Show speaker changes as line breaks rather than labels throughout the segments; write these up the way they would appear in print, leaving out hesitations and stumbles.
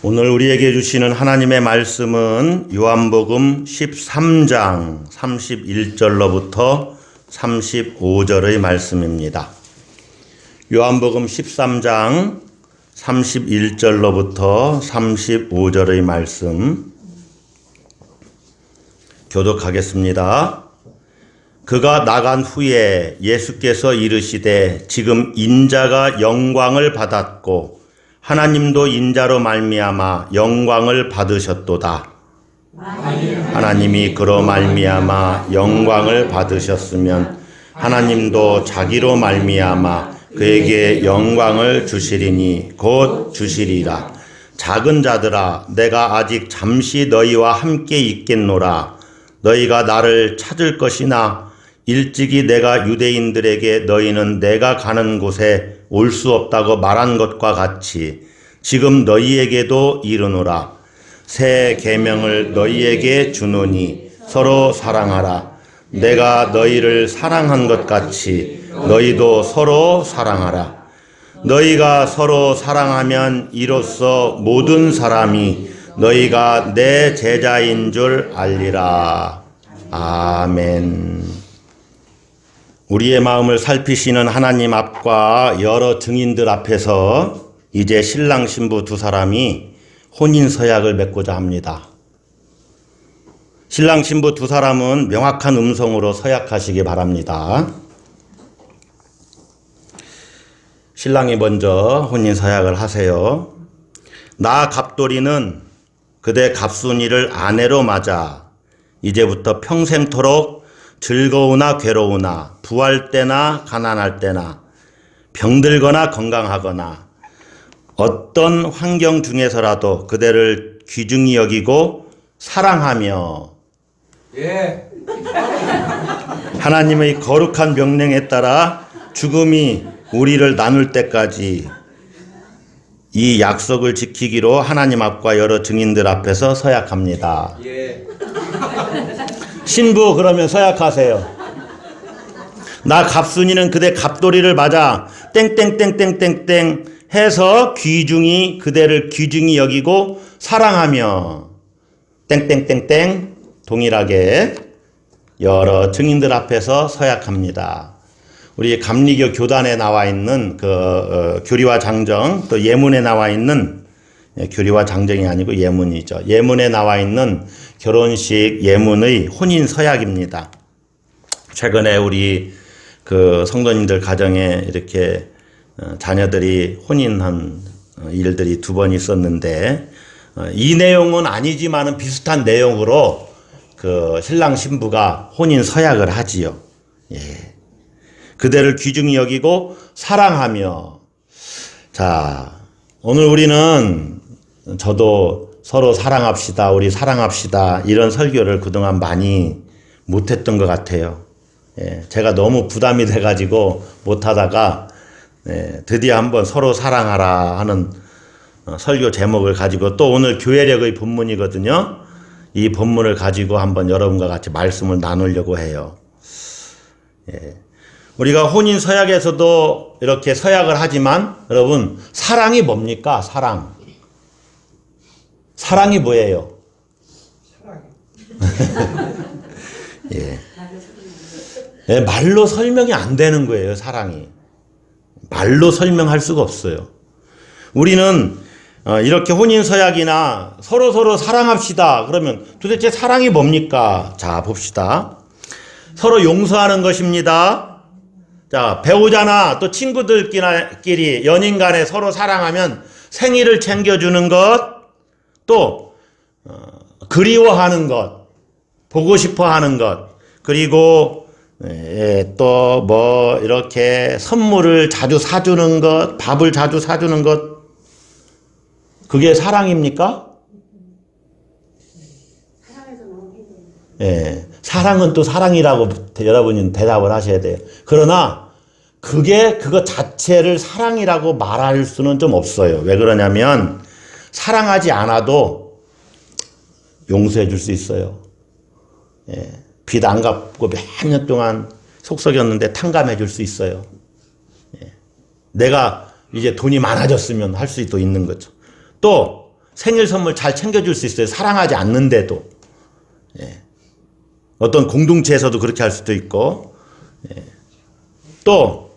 오늘 우리에게 주시는 하나님의 말씀은 요한복음 13장 31절로부터 35절의 말씀입니다. 요한복음 13장 31절로부터 35절의 말씀 교독하겠습니다. 그가 나간 후에 예수께서 이르시되 지금 인자가 영광을 받았고 하나님도 인자로 말미암아 영광을 받으셨도다. 하나님이 그로 말미암아 영광을 받으셨으면 하나님도 자기로 말미암아 그에게 영광을 주시리니 곧 주시리라. 작은 자들아, 내가 아직 잠시 너희와 함께 있겠노라. 너희가 나를 찾을 것이나 일찍이 내가 유대인들에게 너희는 내가 가는 곳에 올 수 없다고 말한 것과 같이 지금 너희에게도 이르노라. 새 계명을 너희에게 주노니 서로 사랑하라. 내가 너희를 사랑한 것 같이 너희도 서로 사랑하라. 너희가 서로 사랑하면 이로써 모든 사람이 너희가 내 제자인 줄 알리라. 아멘. 우리의 마음을 살피시는 하나님 앞과 여러 증인들 앞에서 이제 신랑 신부 두 사람이 혼인 서약을 맺고자 합니다. 신랑 신부 두 사람은 명확한 음성으로 서약하시기 바랍니다. 신랑이 먼저 혼인 서약을 하세요. 나 갑돌이는 그대 갑순이를 아내로 맞아 이제부터 평생토록 즐거우나 괴로우나 부할 때나 가난할 때나 병들거나 건강하거나 어떤 환경 중에서라도 그대를 귀중히 여기고 사랑하며 하나님의 거룩한 명령에 따라 죽음이 우리를 나눌 때까지 이 약속을 지키기로 하나님 앞과 여러 증인들 앞에서 서약합니다. 신부 그러면 서약하세요. 나 갑순이는 그대 갑돌이를 맞아 땡땡땡땡땡땡 해서 그대를 귀중히 여기고 사랑하며 땡땡땡땡 동일하게 여러 증인들 앞에서 서약합니다. 우리 감리교 교단에 나와 있는 교리와 장정, 또 예문에 나와 있는 교리와 장정이 아니고 예문이죠. 예문에 나와 있는 결혼식 예문의 혼인 서약입니다. 최근에 우리 성도님들 가정에 이렇게 자녀들이 혼인한 일들이 두 번 있었는데 이 내용은 아니지만은 비슷한 내용으로 신랑 신부가 혼인 서약을 하지요. 예. 그대를 귀중히 여기고 사랑하며. 자, 오늘 우리는 저도 서로 사랑합시다, 우리 사랑합시다 이런 설교를 그동안 많이 못했던 것 같아요. 예, 제가 너무 부담이 돼가지고 못하다가 드디어 한번 서로 사랑하라 하는 설교 제목을 가지고 또 오늘 교회력의 본문이거든요. 이 본문을 가지고 한번 여러분과 같이 말씀을 나누려고 해요. 예. 우리가 혼인 서약에서도 이렇게 서약을 하지만 여러분 사랑이 뭡니까? 사랑이 뭐예요? 예. 예, 말로 설명이 안 되는 거예요, 사랑이. 말로 설명할 수가 없어요. 우리는 이렇게 혼인서약이나 서로 사랑합시다. 그러면 도대체 사랑이 뭡니까? 자, 봅시다. 서로 용서하는 것입니다. 자, 배우자나 또 친구들끼리 연인 간에 서로 사랑하면 생일을 챙겨주는 것, 또 그리워하는 것, 보고 싶어 하는 것, 그리고 또 이렇게 선물을 자주 사주는 것, 밥을 자주 사주는 것, 그게 사랑입니까? 예, 사랑은 또 사랑이라고 여러분이 대답을 하셔야 돼요. 그러나 그거 자체를 사랑이라고 말할 수는 좀 없어요. 왜 그러냐면 사랑하지 않아도 용서해 줄 수 있어요. 예, 빚 안 갚고 몇 년 동안 속 썩였는데 탕감해 줄 수 있어요. 예, 내가 이제 돈이 많아졌으면 할 수도 있는 거죠. 또 생일 선물 잘 챙겨줄 수 있어요. 사랑하지 않는데도. 예. 어떤 공동체에서도 그렇게 할 수도 있고, 예. 또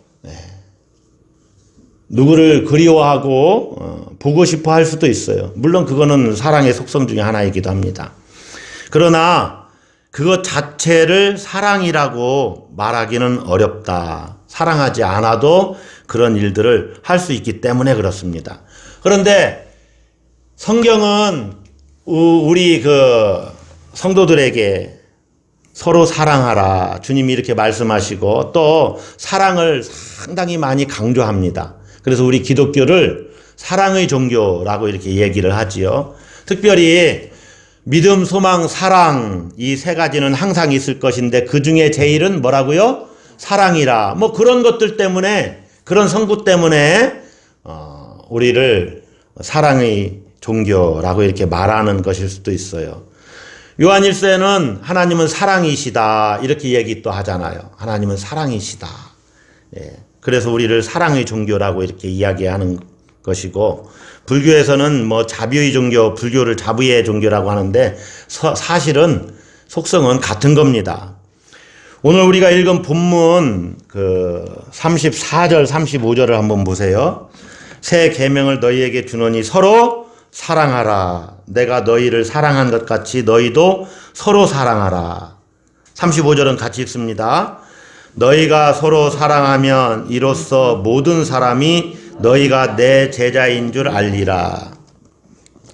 누구를 그리워하고 보고 싶어 할 수도 있어요. 물론 그거는 사랑의 속성 중에 하나이기도 합니다. 그러나 그것 자체를 사랑이라고 말하기는 어렵다. 사랑하지 않아도 그런 일들을 할 수 있기 때문에 그렇습니다. 그런데 성경은 우리 성도들에게 서로 사랑하라. 주님이 이렇게 말씀하시고 또 사랑을 상당히 많이 강조합니다. 그래서 우리 기독교를 사랑의 종교라고 이렇게 얘기를 하지요. 특별히 믿음, 소망, 사랑 이 세 가지는 항상 있을 것인데 그 중에 제일은 뭐라고요? 사랑이라. 뭐 그런 것들 때문에 그런 성구 때문에 우리를 사랑의 종교라고 이렇게 말하는 것일 수도 있어요. 요한 1서에는 하나님은 사랑이시다 이렇게 얘기 또 하잖아요. 하나님은 사랑이시다. 예. 그래서 우리를 사랑의 종교라고 이렇게 이야기하는 것이고 불교에서는 뭐 자비의 종교, 불교를 자비의 종교라고 하는데 사실은 속성은 같은 겁니다. 오늘 우리가 읽은 본문 34절 35절을 한번 보세요. 새 계명을 너희에게 주노니 서로 사랑하라. 내가 너희를 사랑한 것 같이 너희도 서로 사랑하라. 35절은 같이 읽습니다. 너희가 서로 사랑하면 이로써 모든 사람이 너희가 내 제자인 줄 알리라.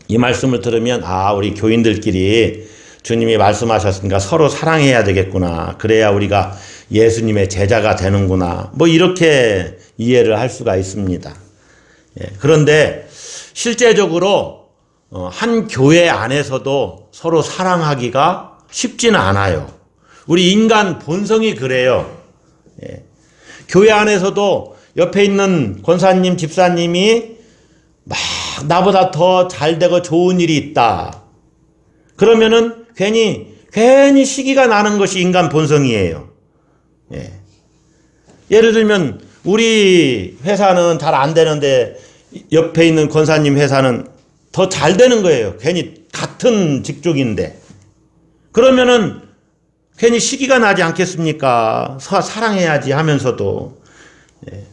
이 말씀을 들으면 우리 교인들끼리 주님이 말씀하셨으니까 서로 사랑해야 되겠구나. 그래야 우리가 예수님의 제자가 되는구나. 뭐 이렇게 이해를 할 수가 있습니다. 예, 그런데 실제적으로 한 교회 안에서도 서로 사랑하기가 쉽지는 않아요. 우리 인간 본성이 그래요. 예. 교회 안에서도 옆에 있는 권사님, 집사님이 막 나보다 더 잘되고 좋은 일이 있다. 그러면은 괜히 시기가 나는 것이 인간 본성이에요. 예. 예를 들면 우리 회사는 잘 안 되는데 옆에 있는 권사님 회사는 더 잘 되는 거예요. 괜히 같은 직종인데. 그러면은 괜히 시기가 나지 않겠습니까? 사랑해야지 하면서도. 예.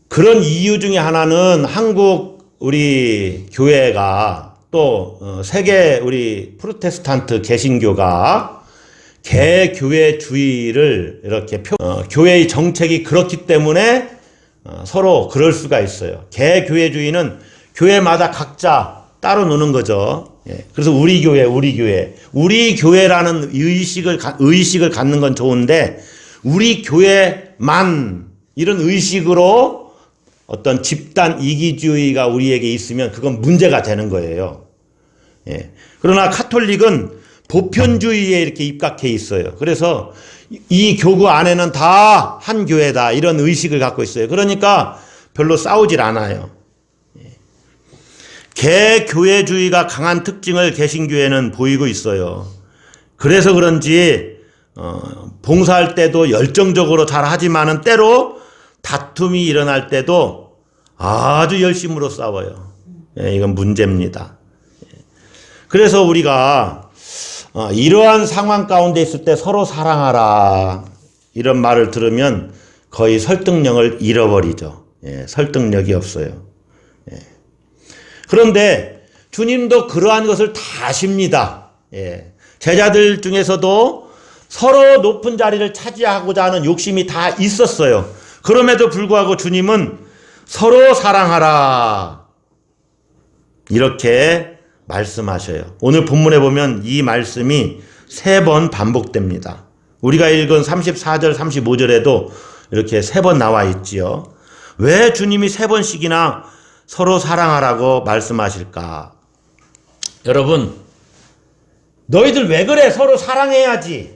그런 이유 중에 하나는 한국 우리 교회가 또 세계 우리 프로테스탄트 개신교가 개교회주의를 이렇게 교회의 정책이 그렇기 때문에 서로 그럴 수가 있어요. 개교회주의는 교회마다 각자 따로 노는 거죠. 예. 그래서 우리 교회라는 의식을 갖는 건 좋은데 우리 교회만 이런 의식으로 어떤 집단 이기주의가 우리에게 있으면 그건 문제가 되는 거예요. 예. 그러나 카톨릭은 보편주의에 이렇게 입각해 있어요. 그래서 이 교구 안에는 다 한 교회다 이런 의식을 갖고 있어요. 그러니까 별로 싸우질 않아요. 개교회주의가 강한 특징을 개신교회는 보이고 있어요. 그래서 그런지 봉사할 때도 열정적으로 잘 하지만은 때로 다툼이 일어날 때도 아주 열심으로 싸워요. 예, 이건 문제입니다. 그래서 우리가 이러한 상황 가운데 있을 때 서로 사랑하라 이런 말을 들으면 거의 설득력을 잃어버리죠. 예, 설득력이 없어요. 예. 그런데 주님도 그러한 것을 다 아십니다. 예. 제자들 중에서도 서로 높은 자리를 차지하고자 하는 욕심이 다 있었어요. 그럼에도 불구하고 주님은 서로 사랑하라 이렇게 말씀하셔요. 오늘 본문에 보면 이 말씀이 3번 반복됩니다. 우리가 읽은 34절 35절에도 이렇게 3번 나와 있지요. 왜 주님이 3번씩이나 서로 사랑하라고 말씀하실까? 여러분, 너희들 왜 그래? 서로 사랑해야지.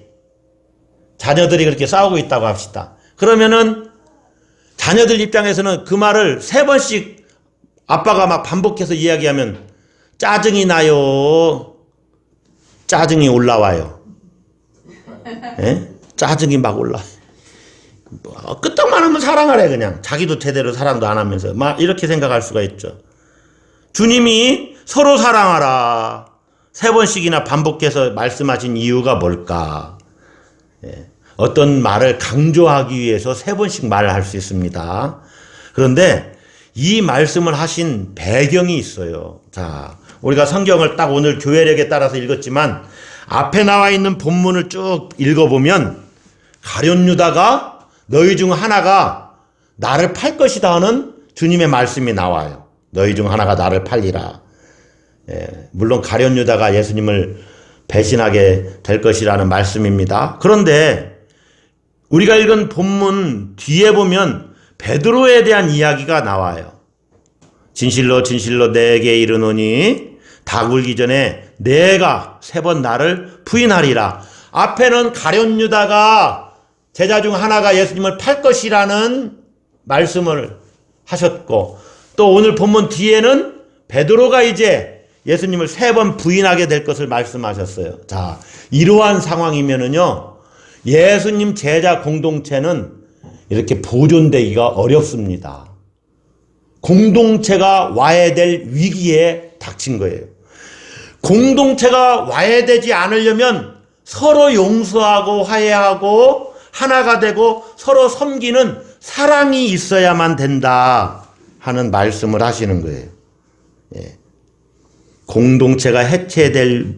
자녀들이 그렇게 싸우고 있다고 합시다. 그러면은 자녀들 입장에서는 그 말을 3번씩 아빠가 막 반복해서 이야기하면 짜증이 나요. 짜증이 올라와요. 예? 짜증이 막 올라와요. 끄떡만 하면 사랑하래 그냥. 자기도 제대로 사랑도 안 하면서 막 이렇게 생각할 수가 있죠. 주님이 서로 사랑하라 3번씩이나 반복해서 말씀하신 이유가 뭘까? 어떤 말을 강조하기 위해서 3번씩 말을 할 수 있습니다. 그런데 이 말씀을 하신 배경이 있어요. 자, 우리가 성경을 딱 오늘 교회력에 따라서 읽었지만 앞에 나와 있는 본문을 쭉 읽어보면 가룟 유다가 너희 중 하나가 나를 팔 것이다 하는 주님의 말씀이 나와요. 너희 중 하나가 나를 팔리라. 물론 가룟 유다가 예수님을 배신하게 될 것이라는 말씀입니다. 그런데 우리가 읽은 본문 뒤에 보면 베드로에 대한 이야기가 나와요. 진실로 진실로 내게 이르노니 닭 울기 전에 내가 3번 나를 부인하리라. 앞에는 가룟 유다가 제자 중 하나가 예수님을 팔 것이라는 말씀을 하셨고 또 오늘 본문 뒤에는 베드로가 이제 예수님을 3번 부인하게 될 것을 말씀하셨어요. 자, 이러한 상황이면은요, 예수님 제자 공동체는 이렇게 보존되기가 어렵습니다. 공동체가 와야 될 위기에 닥친 거예요. 공동체가 와야 되지 않으려면 서로 용서하고 화해하고 하나가 되고 서로 섬기는 사랑이 있어야만 된다 하는 말씀을 하시는 거예요. 공동체가 해체될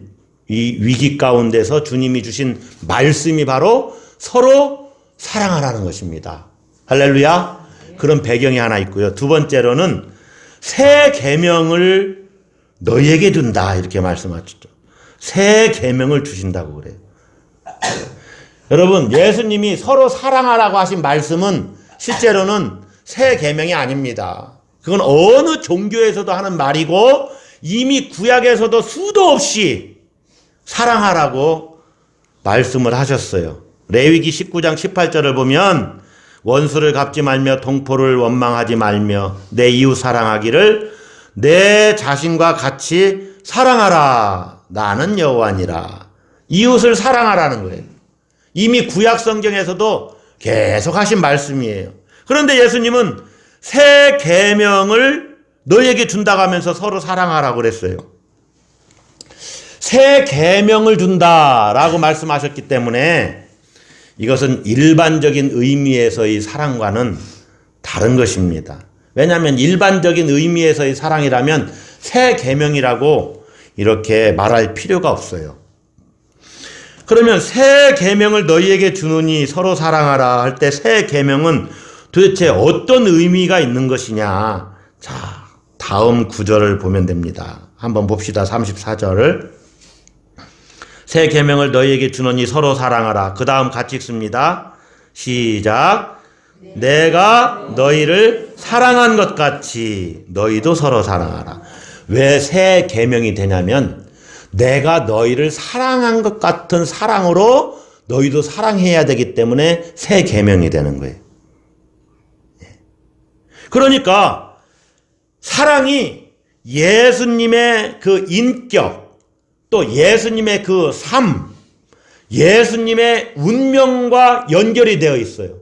이 위기 가운데서 주님이 주신 말씀이 바로 서로 사랑하라는 것입니다. 할렐루야. 그런 배경이 하나 있고요. 두 번째로는 새 계명을 너희에게 둔다 이렇게 말씀하셨죠. 새 계명을 주신다고 그래요. 여러분, 예수님이 서로 사랑하라고 하신 말씀은 실제로는 새 계명이 아닙니다. 그건 어느 종교에서도 하는 말이고 이미 구약에서도 수도 없이 사랑하라고 말씀을 하셨어요. 레위기 19장 18절을 보면 원수를 갚지 말며 동포를 원망하지 말며 내 이웃 사랑하기를 내 자신과 같이 사랑하라. 나는 여호와니라. 이웃을 사랑하라는 거예요. 이미 구약 성경에서도 계속 하신 말씀이에요. 그런데 예수님은 새 계명을 너희에게 준다고 하면서 서로 사랑하라고 그랬어요. 새 계명을 준다라고 말씀하셨기 때문에 이것은 일반적인 의미에서의 사랑과는 다른 것입니다. 왜냐하면 일반적인 의미에서의 사랑이라면 새 계명이라고 이렇게 말할 필요가 없어요. 그러면 새 계명을 너희에게 주노니 서로 사랑하라 할 때 새 계명은 도대체 어떤 의미가 있는 것이냐? 자, 다음 구절을 보면 됩니다. 한번 봅시다. 34절을. 새 계명을 너희에게 주노니 서로 사랑하라. 그 다음 같이 읽습니다. 시작. 내가 너희를 사랑한 것 같이 너희도 서로 사랑하라. 왜 새 계명이 되냐면 내가 너희를 사랑한 것 같은 사랑으로 너희도 사랑해야 되기 때문에 새 계명이 되는 거예요. 그러니까 사랑이 예수님의 그 인격, 또 예수님의 그 삶, 예수님의 운명과 연결이 되어 있어요.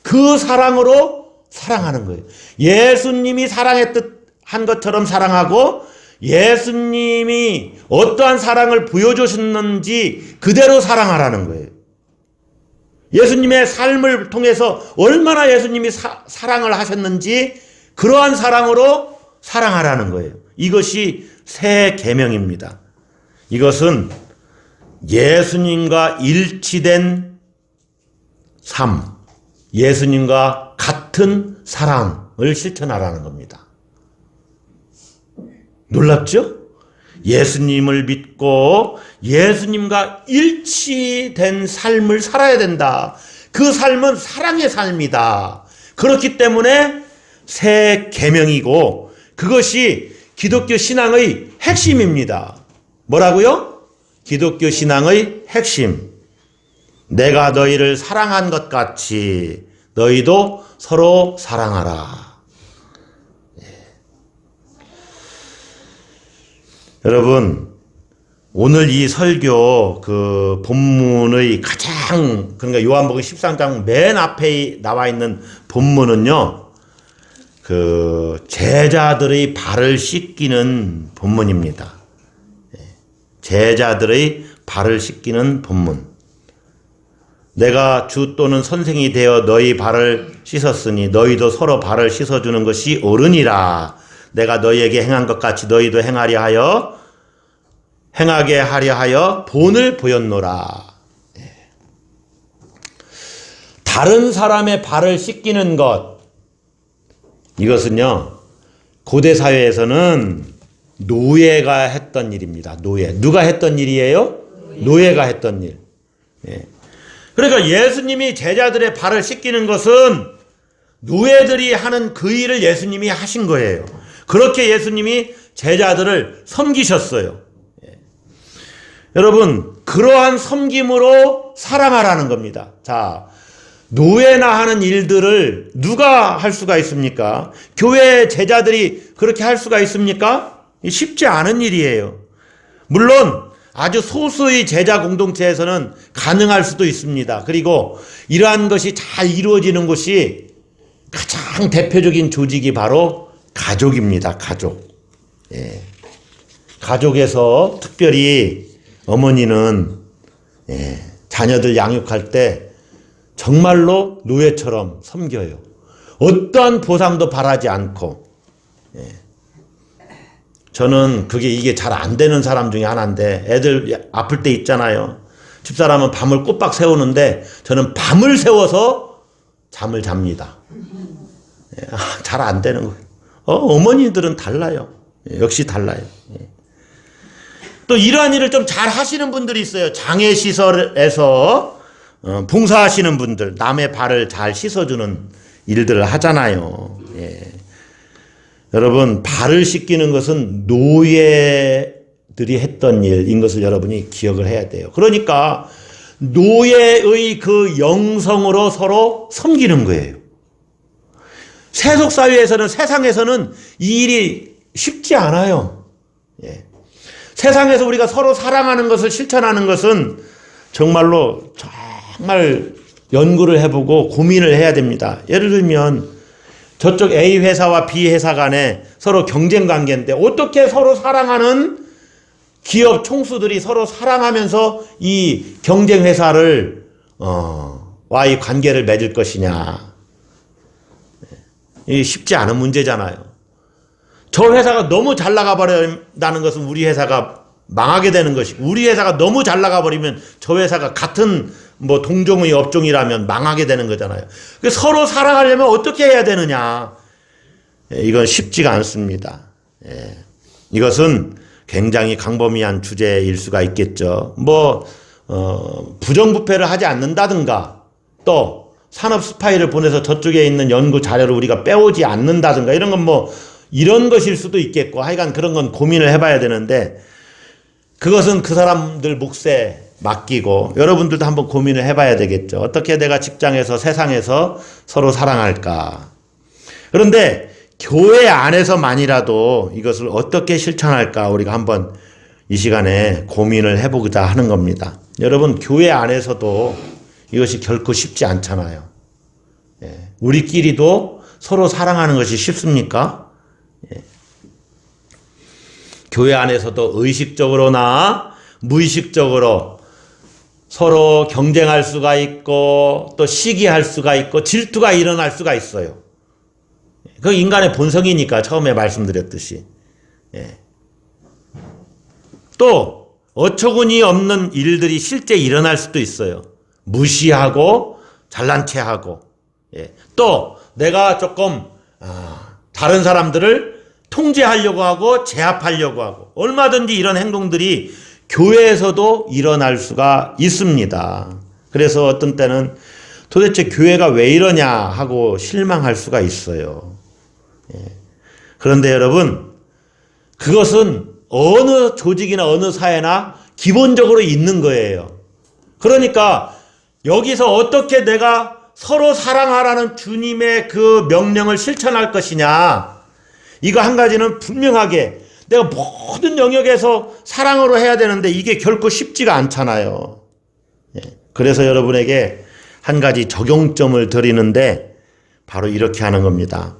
그 사랑으로 사랑하는 거예요. 예수님이 사랑했듯한 것처럼 사랑하고 예수님이 어떠한 사랑을 보여주셨는지 그대로 사랑하라는 거예요. 예수님의 삶을 통해서 얼마나 예수님이 사랑을 하셨는지 그러한 사랑으로 사랑하라는 거예요. 이것이 새 계명입니다. 이것은 예수님과 일치된 삶, 예수님과 같은 사랑을 실천하라는 겁니다. 놀랍죠? 예수님을 믿고 예수님과 일치된 삶을 살아야 된다. 그 삶은 사랑의 삶이다. 그렇기 때문에 새 계명이고 그것이 기독교 신앙의 핵심입니다. 뭐라고요? 기독교 신앙의 핵심. 내가 너희를 사랑한 것 같이 너희도 서로 사랑하라. 여러분, 오늘 이 설교 그 본문의 가장, 그러니까 요한복음 13장 맨 앞에 나와 있는 본문은요, 그 제자들의 발을 씻기는 본문입니다. 제자들의 발을 씻기는 본문. 내가 주 또는 선생이 되어 너희 발을 씻었으니 너희도 서로 발을 씻어주는 것이 옳으니라. 내가 너희에게 행한 것 같이 너희도 행하게 하려 하여 본을 보였노라. 다른 사람의 발을 씻기는 것, 이것은요 고대 사회에서는 노예가 했던 일입니다. 노예. 누가 했던 일이에요? 노예가 했던 일. 그러니까 예수님이 제자들의 발을 씻기는 것은 노예들이 하는 그 일을 예수님이 하신 거예요. 그렇게 예수님이 제자들을 섬기셨어요. 여러분, 그러한 섬김으로 사랑하라는 겁니다. 자, 노예나 하는 일들을 누가 할 수가 있습니까? 교회 제자들이 그렇게 할 수가 있습니까? 쉽지 않은 일이에요. 물론 아주 소수의 제자 공동체에서는 가능할 수도 있습니다. 그리고 이러한 것이 잘 이루어지는 곳이 가장 대표적인 조직이 바로 가족입니다. 가족. 가족에서 특별히 어머니는 자녀들 양육할 때 정말로 노예처럼 섬겨요. 어떠한 보상도 바라지 않고. 저는 이게 잘 안 되는 사람 중에 하나인데, 애들 아플 때 있잖아요. 집사람은 밤을 꼬박 세우는데 저는 밤을 세워서 잠을 잡니다. 잘 안 되는 거예요. 어머니들은 달라요. 역시 달라요. 또 이러한 일을 좀 잘 하시는 분들이 있어요. 장애시설에서 봉사하시는 분들, 남의 발을 잘 씻어주는 일들을 하잖아요. 여러분, 발을 씻기는 것은 노예들이 했던 일인 것을 여러분이 기억을 해야 돼요. 그러니까 노예의 그 영성으로 서로 섬기는 거예요. 세속사회에서는, 세상에서는 이 일이 쉽지 않아요. 세상에서 우리가 서로 사랑하는 것을 실천하는 것은 정말 연구를 해보고 고민을 해야 됩니다. 예를 들면 저쪽 A 회사와 B 회사 간에 서로 경쟁 관계인데 어떻게 서로 사랑하는 기업 총수들이 서로 사랑하면서 이 경쟁 회사를 와의 관계를 맺을 것이냐. 이 쉽지 않은 문제잖아요. 저 회사가 너무 잘 나가 버린다는 것은 우리 회사가 망하게 되는 것이고, 우리 회사가 너무 잘 나가 버리면 저 회사가 같은 동종의 업종이라면 망하게 되는 거잖아요. 서로 사랑하려면 어떻게 해야 되느냐. 이건 쉽지가 않습니다. 이것은 굉장히 광범위한 주제일 수가 있겠죠. 부정부패를 하지 않는다든가, 또 산업 스파이를 보내서 저쪽에 있는 연구 자료를 우리가 빼오지 않는다든가, 이런 건 이런 것일 수도 있겠고, 하여간 그런 건 고민을 해봐야 되는데, 그것은 그 사람들 몫에 맡기고 여러분들도 한번 고민을 해봐야 되겠죠. 어떻게 내가 직장에서, 세상에서 서로 사랑할까. 그런데 교회 안에서만이라도 이것을 어떻게 실천할까 우리가 한번 이 시간에 고민을 해보고자 하는 겁니다. 여러분, 교회 안에서도 이것이 결코 쉽지 않잖아요. 우리끼리도 서로 사랑하는 것이 쉽습니까? 교회 안에서도 의식적으로나 무의식적으로 서로 경쟁할 수가 있고, 또 시기할 수가 있고, 질투가 일어날 수가 있어요. 그 인간의 본성이니까, 처음에 말씀드렸듯이. 또 어처구니 없는 일들이 실제 일어날 수도 있어요. 무시하고 잘난 체하고. 또 내가 조금 다른 사람들을 통제하려고 하고 제압하려고 하고, 얼마든지 이런 행동들이 교회에서도 일어날 수가 있습니다. 그래서 어떤 때는 도대체 교회가 왜 이러냐 하고 실망할 수가 있어요. 그런데 여러분, 그것은 어느 조직이나 어느 사회나 기본적으로 있는 거예요. 그러니까 여기서 어떻게 내가 서로 사랑하라는 주님의 그 명령을 실천할 것이냐, 이거 한 가지는 분명하게 내가 모든 영역에서 사랑으로 해야 되는데 이게 결코 쉽지가 않잖아요. 그래서 여러분에게 한 가지 적용점을 드리는데 바로 이렇게 하는 겁니다.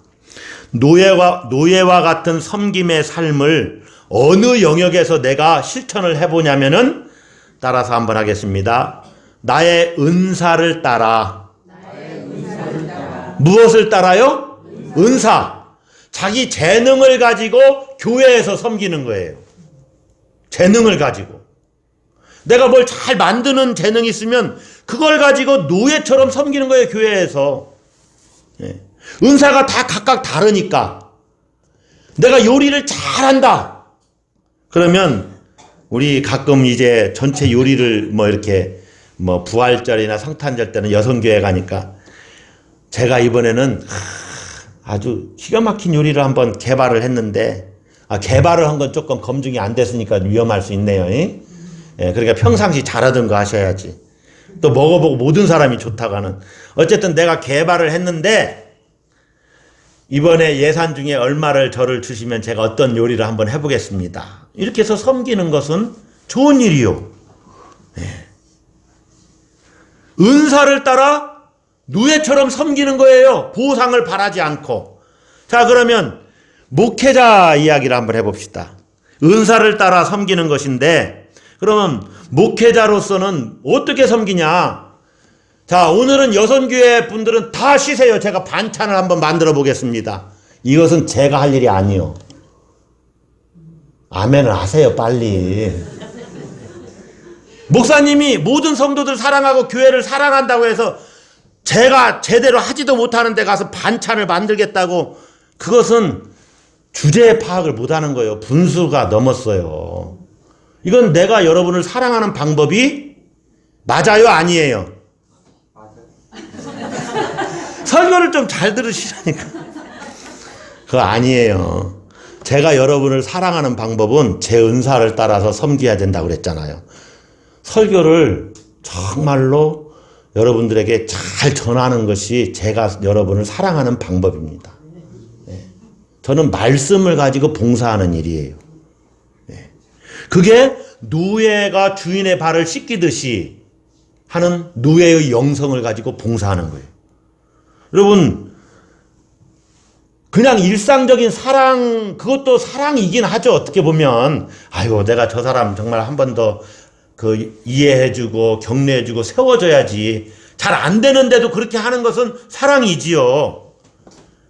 노예와 같은 섬김의 삶을 어느 영역에서 내가 실천을 해보냐면은 따라서 한번 하겠습니다. 나의 은사를 따라. 무엇을 따라요? 은사. 자기 재능을 가지고 교회에서 섬기는 거예요. 재능을 가지고. 내가 뭘 잘 만드는 재능이 있으면 그걸 가지고 노예처럼 섬기는 거예요, 교회에서. 예. 은사가 다 각각 다르니까. 내가 요리를 잘한다. 그러면 우리 가끔 이제 전체 요리를 이렇게 부활절이나 성탄절 때는 여성교회 가니까 제가 이번에는 아주 기가 막힌 요리를 한번 개발을 했는데, 개발을 한 건 조금 검증이 안 됐으니까 위험할 수 있네요. 예, 그러니까 평상시 잘하던 거 하셔야지. 또 먹어보고 모든 사람이 좋다고 하는. 어쨌든 내가 개발을 했는데 이번에 예산 중에 얼마를 저를 주시면 제가 어떤 요리를 한번 해보겠습니다. 이렇게 해서 섬기는 것은 좋은 일이요. 예. 은사를 따라 노예처럼 섬기는 거예요. 보상을 바라지 않고. 자, 그러면 목회자 이야기를 한번 해봅시다. 은사를 따라 섬기는 것인데, 그러면 목회자로서는 어떻게 섬기냐? 자, 오늘은 여선교회 분들은 다 쉬세요. 제가 반찬을 한번 만들어 보겠습니다. 이것은 제가 할 일이 아니요. 아멘을 하세요, 빨리. 목사님이 모든 성도들 사랑하고 교회를 사랑한다고 해서 제가 제대로 하지도 못하는 데 가서 반찬을 만들겠다고, 그것은 주제 파악을 못하는 거예요. 분수가 넘었어요. 이건 내가 여러분을 사랑하는 방법이 맞아요, 아니에요? 설교를 좀 잘 들으시라니까. 그거 아니에요. 제가 여러분을 사랑하는 방법은 제 은사를 따라서 섬겨야 된다고 그랬잖아요. 설교를 정말로 여러분들에게 잘 전하는 것이 제가 여러분을 사랑하는 방법입니다. 네. 저는 말씀을 가지고 봉사하는 일이에요. 네. 그게 노예가 주인의 발을 씻기듯이 하는 노예의 영성을 가지고 봉사하는 거예요. 여러분, 그냥 일상적인 사랑, 그것도 사랑이긴 하죠. 어떻게 보면. 아유, 내가 저 사람 정말 한 번 더 이해해주고 격려해주고 세워줘야지. 잘 안 되는데도 그렇게 하는 것은 사랑이지요.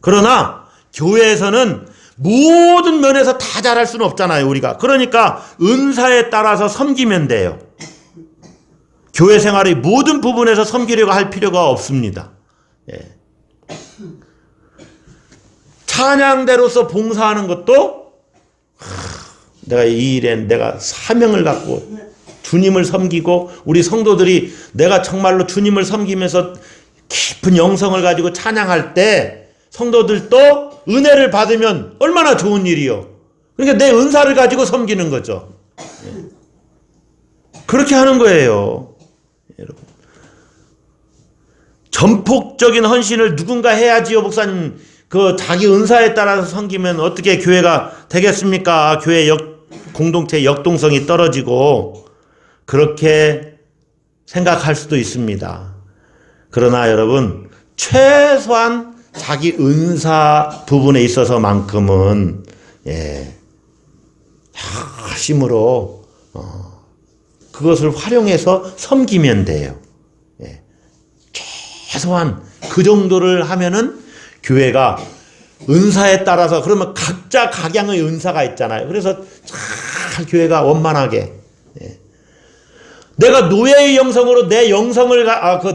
그러나 교회에서는 모든 면에서 다 잘할 수는 없잖아요, 우리가. 그러니까 은사에 따라서 섬기면 돼요. 교회 생활의 모든 부분에서 섬기려고 할 필요가 없습니다. 예. 찬양대로서 봉사하는 것도 내가 이 일에 내가 사명을 갖고 주님을 섬기고, 우리 성도들이 내가 정말로 주님을 섬기면서 깊은 영성을 가지고 찬양할 때 성도들도 은혜를 받으면 얼마나 좋은 일이요. 그러니까 내 은사를 가지고 섬기는 거죠. 그렇게 하는 거예요. 여러분, 전폭적인 헌신을 누군가 해야지요, 목사님. 그 자기 은사에 따라서 섬기면 어떻게 교회가 되겠습니까? 교회 공동체 역동성이 떨어지고, 그렇게 생각할 수도 있습니다. 그러나 여러분, 최소한 자기 은사 부분에 있어서만큼은 힘으로 그것을 활용해서 섬기면 돼요. 최소한 그 정도를 하면은 교회가 은사에 따라서, 그러면 각자 각양의 은사가 있잖아요. 그래서 잘 교회가 원만하게, 내가 노예의 영성으로 내 영성을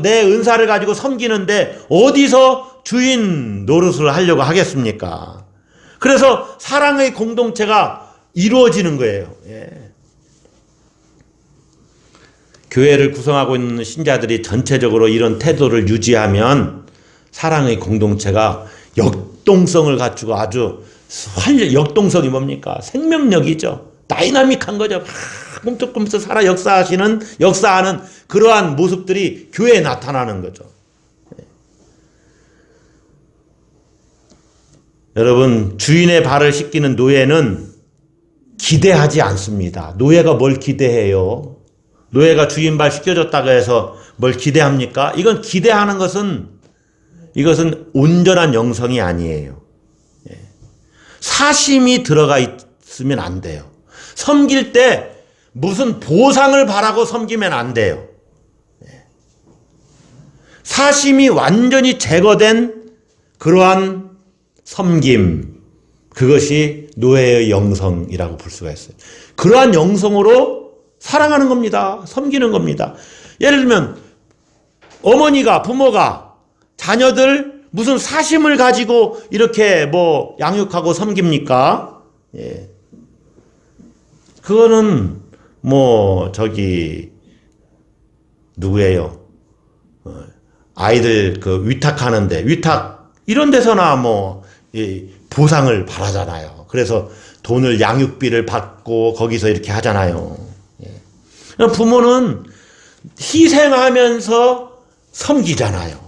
내 은사를 가지고 섬기는데 어디서 주인 노릇을 하려고 하겠습니까? 그래서 사랑의 공동체가 이루어지는 거예요. 교회를 구성하고 있는 신자들이 전체적으로 이런 태도를 유지하면 사랑의 공동체가 역동성을 갖추고 아주 역동성이 뭡니까? 생명력이죠. 다이나믹한 거죠. 꿈틀꿈틀 살아 역사하는 그러한 모습들이 교회에 나타나는 거죠. 여러분, 주인의 발을 씻기는 노예는 기대하지 않습니다. 노예가 뭘 기대해요? 노예가 주인 발 씻겨줬다고 해서 뭘 기대합니까? 이건 기대하는 것은, 이것은 온전한 영성이 아니에요. 사심이 들어가 있으면 안 돼요. 섬길 때 무슨 보상을 바라고 섬기면 안 돼요. 사심이 완전히 제거된 그러한 섬김, 그것이 노예의 영성이라고 볼 수가 있어요. 그러한 영성으로 사랑하는 겁니다. 섬기는 겁니다. 예를 들면 어머니가, 부모가 자녀들 무슨 사심을 가지고 이렇게 뭐 양육하고 섬깁니까? 예. 그거는 뭐 누구예요? 아이들 그 위탁하는데 위탁 이런 데서나 뭐 보상을 바라잖아요. 그래서 돈을 양육비를 받고 거기서 이렇게 하잖아요. 예. 부모는 희생하면서 섬기잖아요.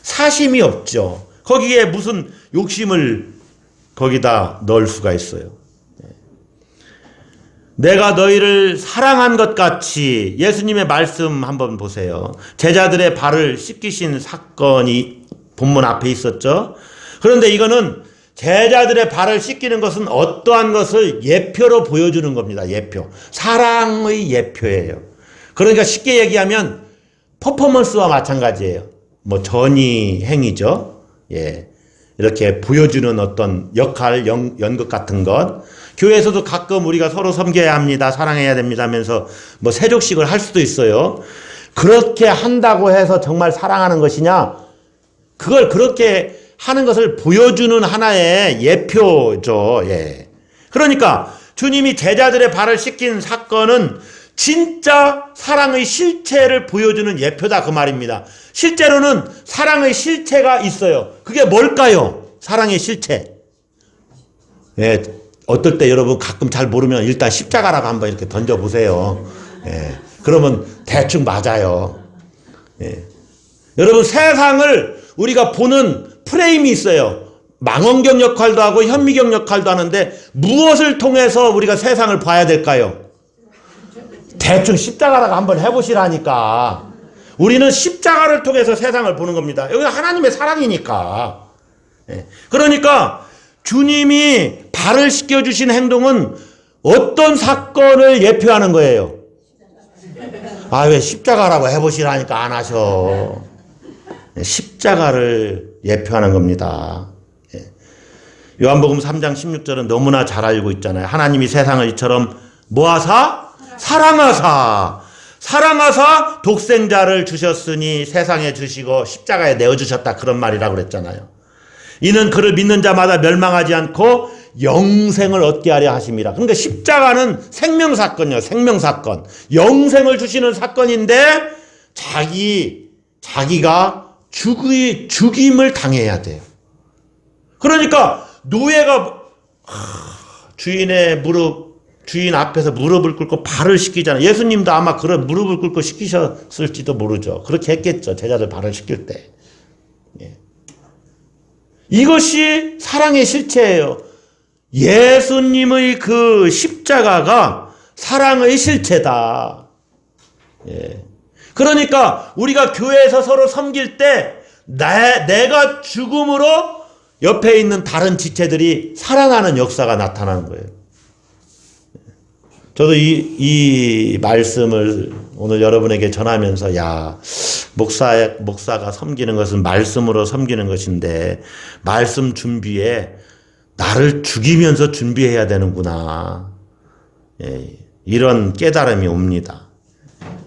사심이 없죠. 거기에 무슨 욕심을 거기다 넣을 수가 있어요. 내가 너희를 사랑한 것 같이, 예수님의 말씀 한번 보세요. 제자들의 발을 씻기신 사건이 본문 앞에 있었죠. 그런데 이거는 제자들의 발을 씻기는 것은 어떠한 것을 예표로 보여주는 겁니다. 예표. 사랑의 예표예요. 그러니까 쉽게 얘기하면 퍼포먼스와 마찬가지예요. 뭐 전이 행위죠. 예. 이렇게 보여주는 어떤 역할, 연극 같은 것. 교회에서도 가끔 우리가 서로 섬겨야 합니다. 사랑해야 됩니다 하면서 뭐 세족식을 할 수도 있어요. 그렇게 한다고 해서 정말 사랑하는 것이냐? 그걸 그렇게 하는 것을 보여주는 하나의 예표죠. 예. 그러니까 주님이 제자들의 발을 씻긴 사건은 진짜 사랑의 실체를 보여주는 예표다 그 말입니다. 실제로는 사랑의 실체가 있어요. 그게 뭘까요? 사랑의 실체. 예. 어떨 때 여러분 가끔 잘 모르면 일단 십자가라고 한번 이렇게 던져보세요. 예. 그러면 대충 맞아요. 예. 여러분 세상을 우리가 보는 프레임이 있어요. 망원경 역할도 하고 현미경 역할도 하는데 무엇을 통해서 우리가 세상을 봐야 될까요? 대충 십자가라고 한번 해보시라니까. 우리는 십자가를 통해서 세상을 보는 겁니다. 여기 하나님의 사랑이니까. 예. 그러니까 주님이 발을 씻겨주신 행동은 어떤 사건을 예표하는 거예요? 아, 왜 십자가라고 해보시라니까 안 하셔. 십자가를 예표하는 겁니다. 요한복음 3장 16절은 너무나 잘 알고 있잖아요. 하나님이 세상을 이처럼 뭐하사? 사랑하사 독생자를 주셨으니 세상에 주시고 십자가에 내어주셨다. 그런 말이라고 그랬잖아요. 이는 그를 믿는 자마다 멸망하지 않고 영생을 얻게 하려 하심이라. 그러니까 십자가는 생명사건이에요. 생명사건. 영생을 주시는 사건인데 자기가 죽임을 당해야 돼요. 그러니까 노예가 주인 앞에서 무릎을 꿇고 발을 씻기잖아요. 예수님도 아마 그런 무릎을 꿇고 씻기셨을지도 모르죠. 그렇게 했겠죠. 제자들 발을 씻길 때. 예. 이것이 사랑의 실체예요. 예수님의 그 십자가가 사랑의 실체다. 예. 그러니까 우리가 교회에서 서로 섬길 때 내가 죽음으로 옆에 있는 다른 지체들이 살아나는 역사가 나타나는 거예요. 저도 이 말씀을 오늘 여러분에게 전하면서 목사가 섬기는 것은 말씀으로 섬기는 것인데 말씀 준비에 나를 죽이면서 준비해야 되는구나. 예, 이런 깨달음이 옵니다.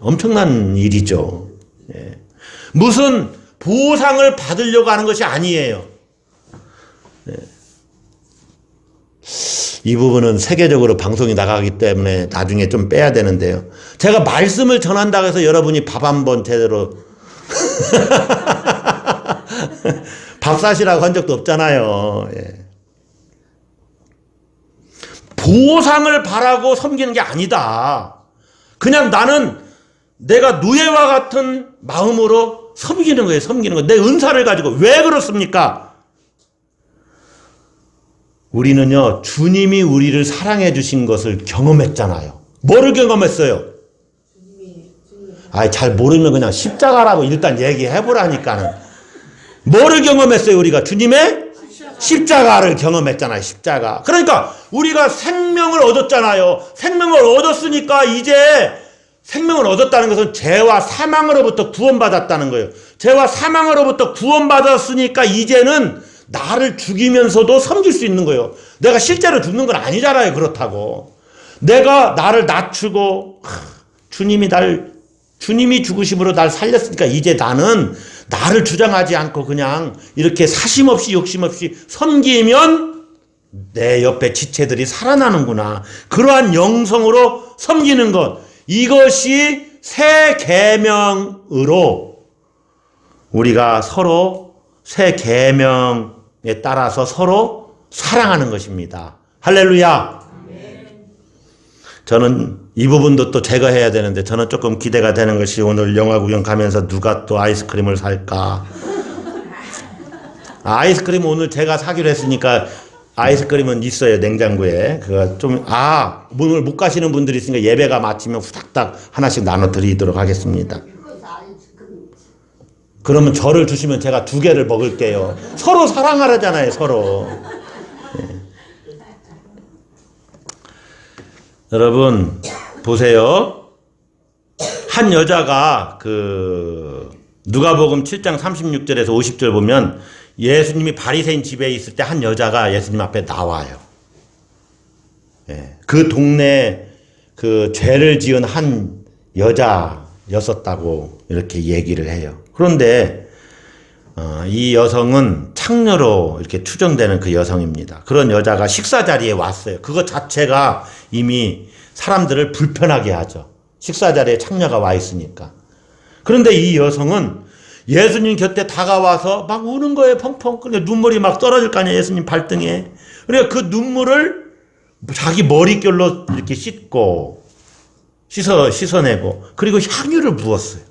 엄청난 일이죠. 예. 무슨 보상을 받으려고 하는 것이 아니에요. 예. 이 부분은 세계적으로 방송이 나가기 때문에 나중에 좀 빼야 되는데요. 제가 말씀을 전한다고 해서 여러분이 밥 한번 제대로 밥 사시라고 한 적도 없잖아요. 예. 보상을 바라고 섬기는 게 아니다. 그냥 나는 내가 노예와 같은 마음으로 섬기는 거예요. 섬기는 거. 내 은사를 가지고. 왜 그렇습니까? 우리는요, 주님이 우리를 사랑해 주신 것을 경험했잖아요. 뭐를 경험했어요? 잘 모르면 그냥 십자가라고 일단 얘기해 보라니까는. 뭐를 경험했어요, 우리가? 주님의 십자가를 경험했잖아요. 십자가. 그러니까 우리가 생명을 얻었잖아요. 생명을 얻었으니까 이제 생명을 얻었다는 것은 죄와 사망으로부터 구원받았다는 거예요. 죄와 사망으로부터 구원받았으니까 이제는 나를 죽이면서도 섬길 수 있는 거예요. 내가 실제로 죽는 건 아니잖아요. 그렇다고. 내가 나를 낮추고 주님이 죽으심으로 날 살렸으니까 이제 나는 나를 주장하지 않고 그냥 이렇게 사심 없이 욕심 없이 섬기면 내 옆에 지체들이 살아나는구나. 그러한 영성으로 섬기는 것. 이것이 새 계명으로 우리가 서로 새 계명에 따라서 서로 사랑하는 것입니다. 할렐루야. 저는 이 부분도 또 제거해야 되는데 저는 조금 기대가 되는 것이 오늘 영화 구경 가면서 누가 또 아이스크림을 살까. 아이스크림 오늘 제가 사기로 했으니까 아이스크림은 있어요. 냉장고에. 그거 좀 오늘 못 가시는 분들이 있으니까 예배가 마치면 후닥닥 하나씩 나눠 드리도록 하겠습니다. 그러면 저를 주시면 제가 2개를 먹을게요. 서로 사랑하라잖아요. 서로. 여러분 보세요. 한 여자가 누가복음 7장 36절에서 50절 보면 예수님이 바리새인 집에 있을 때 한 여자가 예수님 앞에 나와요. 그 동네 죄를 지은 한 여자였었다고 이렇게 얘기를 해요. 그런데 이 여성은 창녀로 이렇게 추정되는 그 여성입니다. 그런 여자가 식사 자리에 왔어요. 그것 자체가 이미 사람들을 불편하게 하죠. 식사 자리에 창녀가 와 있으니까. 그런데 이 여성은 예수님 곁에 다가와서 막 우는 거예요. 펑펑. 그러니까 눈물이 막 떨어질 거 아니에요. 예수님 발등에. 그러니까 그 눈물을 자기 머릿결로 이렇게 씻어내고 그리고 향유를 부었어요.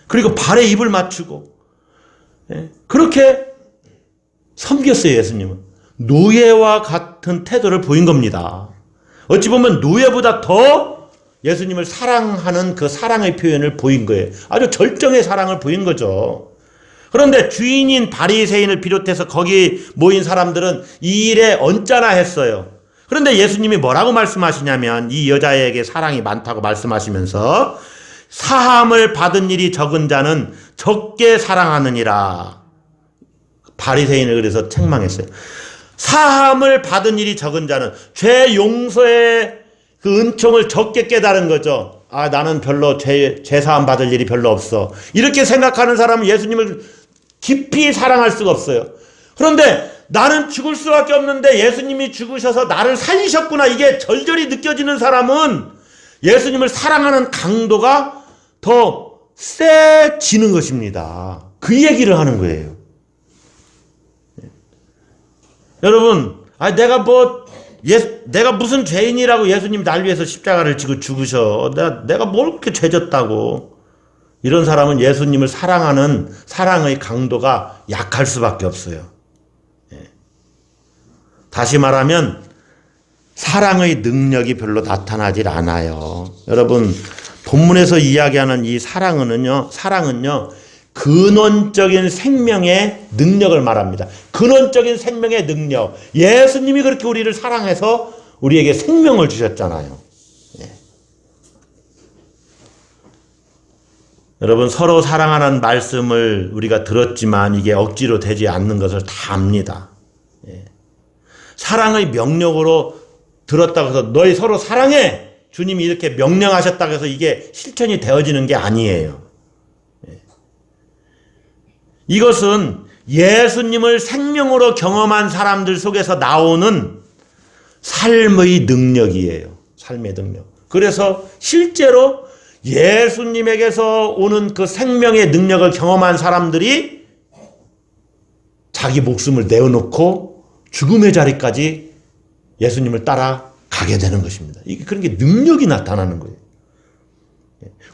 그리고 발에 입을 맞추고 그렇게 섬겼어요. 예수님은 노예와 같은 태도를 보인 겁니다. 어찌 보면 노예보다 더 예수님을 사랑하는 그 사랑의 표현을 보인 거예요. 아주 절정의 사랑을 보인 거죠. 그런데 주인인 바리새인을 비롯해서 거기 모인 사람들은 이 일에 언짢아 했어요. 그런데 예수님이 뭐라고 말씀하시냐면 이 여자에게 사랑이 많다고 말씀하시면서 사함을 받은 일이 적은 자는 적게 사랑하느니라. 바리새인을 그래서 책망했어요. 사함을 받은 일이 적은 자는 죄 용서의 그 은총을 적게 깨달은 거죠. 나는 별로 죄 사함 받을 일이 별로 없어. 이렇게 생각하는 사람은 예수님을 깊이 사랑할 수가 없어요. 그런데 나는 죽을 수밖에 없는데 예수님이 죽으셔서 나를 살리셨구나. 이게 절절히 느껴지는 사람은 예수님을 사랑하는 강도가 더 세지는 것입니다. 그 얘기를 하는 거예요. 여러분, 내가 무슨 죄인이라고 예수님 날 위해서 십자가를 지고 죽으셔. 내가 뭘 그렇게 죄졌다고. 이런 사람은 예수님을 사랑하는 사랑의 강도가 약할 수밖에 없어요. 다시 말하면 사랑의 능력이 별로 나타나질 않아요. 여러분, 본문에서 이야기하는 이 사랑은요, 근원적인 생명의 능력을 말합니다. 근원적인 생명의 능력. 예수님이 그렇게 우리를 사랑해서 우리에게 생명을 주셨잖아요. 여러분, 서로 사랑하는 말씀을 우리가 들었지만 이게 억지로 되지 않는 것을 다 압니다. 사랑의 명령으로 들었다고 해서 너희 서로 사랑해! 주님이 이렇게 명령하셨다고 해서 이게 실천이 되어지는 게 아니에요. 이것은 예수님을 생명으로 경험한 사람들 속에서 나오는 삶의 능력이에요. 삶의 능력. 그래서 실제로 예수님에게서 오는 그 생명의 능력을 경험한 사람들이 자기 목숨을 내어놓고 죽음의 자리까지 예수님을 따라가게 되는 것입니다. 이게 그런 게 능력이 나타나는 거예요.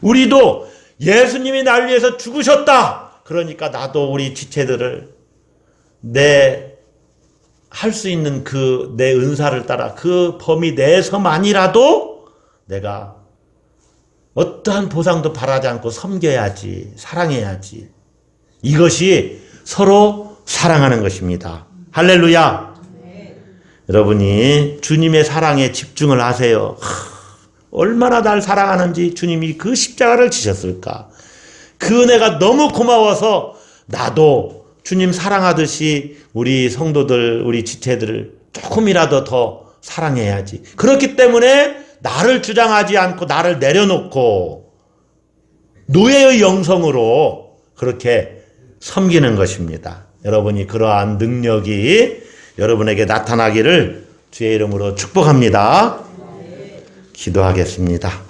우리도 예수님이 날 위해서 죽으셨다. 그러니까 나도 우리 지체들을 할 수 있는 내 은사를 따라 그 범위 내에서만이라도 내가 어떠한 보상도 바라지 않고 섬겨야지, 사랑해야지. 이것이 서로 사랑하는 것입니다. 할렐루야. 여러분이 주님의 사랑에 집중을 하세요. 얼마나 날 사랑하는지 주님이 그 십자가를 지셨을까. 그 은혜가 너무 고마워서 나도 주님 사랑하듯이 우리 성도들, 우리 지체들을 조금이라도 더 사랑해야지. 그렇기 때문에 나를 주장하지 않고 나를 내려놓고 노예의 영성으로 그렇게 섬기는 것입니다. 여러분이 그러한 능력이 여러분에게 나타나기를 주의 이름으로 축복합니다. 기도하겠습니다.